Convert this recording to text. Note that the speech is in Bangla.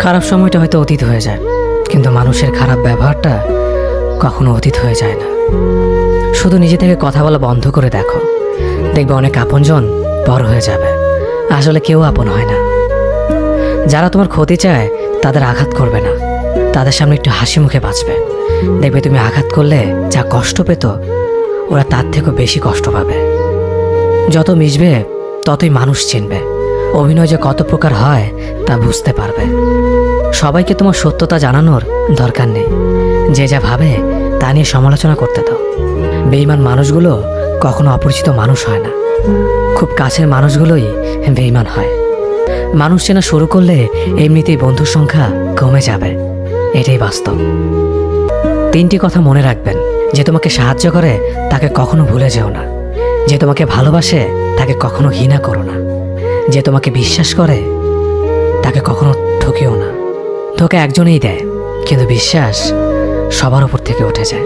খারাপ সময়টা হয়তো অতীত হয়ে যায়, কিন্তু মানুষের খারাপ ব্যবহারটা কখনো অতীত হয়ে যায় না। শুধু নিজে থেকে কথা বলা বন্ধ করে দেখো, দেখবে অনেক আপনজন বড় হয়ে যাবে। আসলে কেউ আপন হয় না। যারা তোমার ক্ষতি চায় তাদের আঘাত করবে না, তাদের সামনে একটু হাসি মুখে বাঁচবে। দেখবে তুমি আঘাত করলে যা কষ্ট পেত, ওরা তার থেকেও বেশি কষ্ট পাবে। যত মিশবে ততই মানুষ চিনবে, অভিনয় যে কত প্রকার হয় তা বুঝতে পারবে। সবাইকে তোমার সত্যতা জানানোর দরকার নেই, যে যা ভাবে তা নিয়ে সমালোচনা করতে দাও। বেঈমান মানুষগুলো কখনো অপরিচিত মানুষ হয় না, খুব কাছের মানুষগুলোই বেঈমান হয়। মানুষ চেনা শুরু করলে এমনিতেই বন্ধুর সংখ্যা কমে যাবে, এটাই বাস্তব। 3টি কথা মনে রাখবেন: যে তোমাকে সাহায্য করে তাকে কখনো ভুলে যেও না, যে তোমাকে ভালোবাসে তাকে কখনো ঘৃণা করো না, যে তোমাকে বিশ্বাস করে তাকে কখনো ঠকিও না। ধোঁকা একজনেই দেয়, কিন্তু বিশ্বাস সবার উপর থেকে উঠে যায়।